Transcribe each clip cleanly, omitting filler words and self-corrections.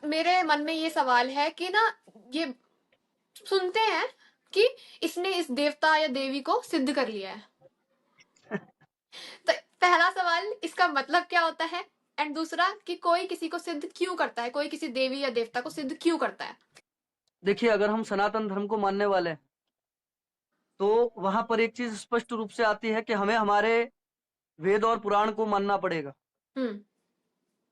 मेरे मन में ये सवाल है कि ना, ये सुनते हैं कि इसने इस देवता या देवी को सिद्ध कर लिया है। तो पहला सवाल, इसका मतलब क्या होता है? एंड दूसरा कि कोई किसी को सिद्ध क्यों करता है, कोई किसी देवी या देवता को सिद्ध क्यों करता है? देखिए, अगर हम सनातन धर्म को मानने वाले हैं, तो वहां पर एक चीज स्पष्ट रूप से आती है कि हमें हमारे वेद और पुराण को मानना पड़ेगा। हम्म।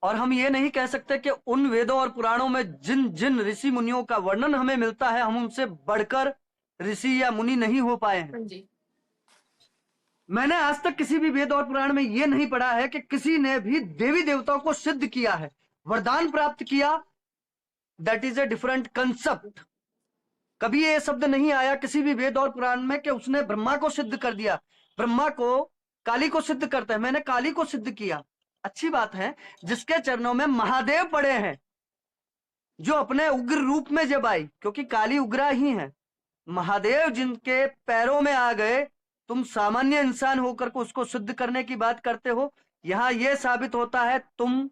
और हम ये नहीं कह सकते कि उन वेदों और पुराणों में जिन जिन ऋषि मुनियों का वर्णन हमें मिलता है, हम उनसे बढ़कर ऋषि या मुनि नहीं हो पाए हैं। हाँ जी। मैंने आज तक किसी भी वेद और पुराण में यह नहीं पढ़ा है कि किसी ने भी देवी देवताओं को सिद्ध किया है, वरदान प्राप्त किया। That is a different concept. कभी ये शब्द नहीं आया किसी भी वेद और पुराण में कि उसने ब्रह्मा को सिद्ध कर दिया। ब्रह्मा को काली को सिद्ध करते हैं, मैंने काली को सिद्ध किया। अच्छी बात है, जिसके चरणों में महादेव पड़े हैं, जो अपने उग्र रूप में जब आई, क्योंकि काली उग्रा ही है, महादेव जिनके पैरों में आ गए, तुम सामान्य इंसान होकर को उसको सिद्ध करने की बात करते हो। यहां यह साबित होता है तुम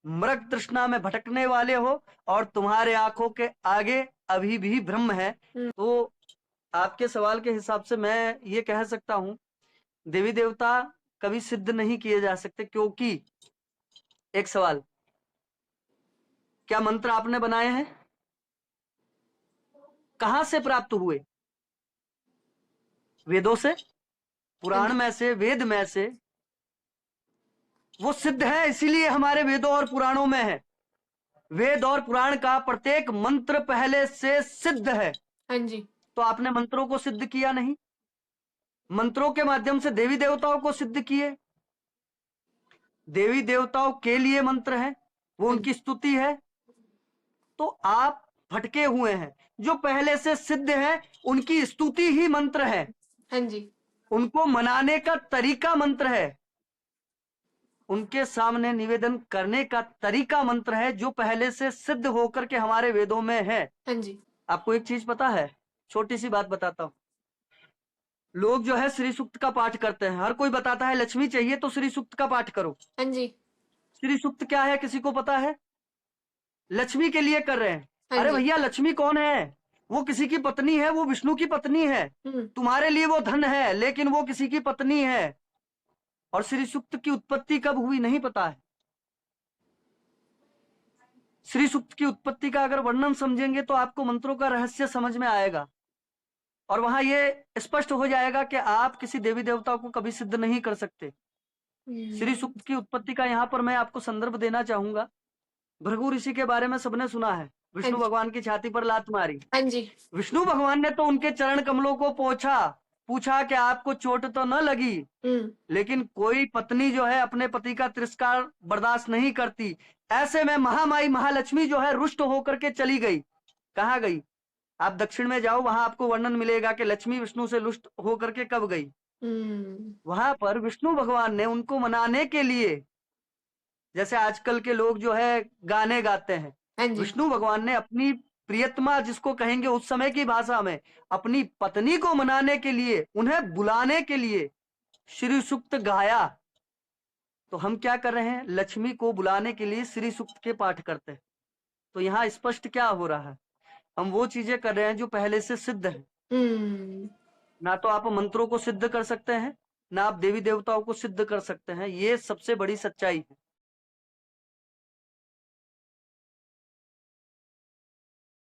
मृग तृष्णा में भटकने वाले हो और तुम्हारे आंखों के आगे अभी भी ब्रह्म है। तो आपके सवाल के हिसाब से मैं ये कह सकता हूं, देवी देवता कभी सिद्ध नहीं किए जा सकते, क्योंकि एक सवाल, क्या मंत्र आपने बनाए हैं? कहां से प्राप्त हुए? वेदों से, हाँ पुराण जी। में से, वेद में से। वो सिद्ध है, इसीलिए हमारे वेदों और पुराणों में है। वेद और पुराण का प्रत्येक मंत्र पहले से सिद्ध है। हाँ जी। तो आपने मंत्रों को सिद्ध किया नहीं, मंत्रों के माध्यम से देवी देवताओं को सिद्ध किए। देवी देवताओं के लिए मंत्र है, वो हाँ उनकी जी। स्तुति है। तो आप भटके हुए हैं। जो पहले से सिद्ध है उनकी स्तुति ही मंत्र है, हाँ जी। उनको मनाने का तरीका मंत्र है, उनके सामने निवेदन करने का तरीका मंत्र है, जो पहले से सिद्ध होकर के हमारे वेदों में है। हाँ जी। आपको एक चीज पता है, छोटी सी बात बताता हूं। लोग जो है श्री सूक्त का पाठ करते हैं, हर कोई बताता है लक्ष्मी चाहिए तो श्री सूक्त का पाठ करो। हाँ जी। श्री सूक्त क्या है, किसी को पता है? लक्ष्मी के लिए कर रहे हैं। हाँ अरे जी। भैया, लक्ष्मी कौन है? वो किसी की पत्नी है, वो विष्णु की पत्नी है। हम्म। तुम्हारे लिए वो धन है, लेकिन वो किसी की पत्नी है। और श्री सूक्त की उत्पत्ति कब हुई नहीं पता है। श्री सूक्त की उत्पत्ति का अगर वर्णन समझेंगे तो आपको मंत्रों का रहस्य समझ में आएगा, और वहां ये स्पष्ट हो जाएगा कि आप किसी देवी देवता को कभी सिद्ध नहीं कर सकते। श्री सूक्त की उत्पत्ति का यहां पर मैं आपको संदर्भ देना चाहूंगा। भृगु ऋषि के बारे में सबने सुना है, हाँ विष्णु जी। भगवान की छाती पर लात मारी। हाँ जी। विष्णु भगवान ने तो उनके चरण कमलों को पोंछा, पूछा कि आपको चोट तो न लगी। हम्म। लेकिन कोई पत्नी जो है अपने पति का तिरस्कार बर्दाश्त नहीं करती। ऐसे में महामाई महालक्ष्मी जो है रुष्ट होकर के चली गई। कहाँ गई? आप दक्षिण में जाओ, वहां आपको वर्णन मिलेगा कि लक्ष्मी विष्णु से रुष्ट होकर के कब गई। हम्म। वहां पर विष्णु भगवान ने उनको मनाने के लिए, जैसे आजकल के लोग जो है गाने गाते हैं, हाँ जी। विष्णु भगवान ने अपनी प्रियतमा जिसको कहेंगे उस समय की भाषा में, अपनी पत्नी को मनाने के लिए, उन्हें बुलाने के लिए श्री सूक्त गाया। तो हम क्या कर रहे हैं? लक्ष्मी को बुलाने के लिए श्री सूक्त के पाठ करते हैं। तो यहाँ स्पष्ट क्या हो रहा है? हम वो चीजें कर रहे हैं जो पहले से सिद्ध है। हम्म। ना तो आप मंत्रों को सिद्ध कर सकते हैं, ना आप देवी देवताओं को सिद्ध कर सकते हैं। ये सबसे बड़ी सच्चाई है।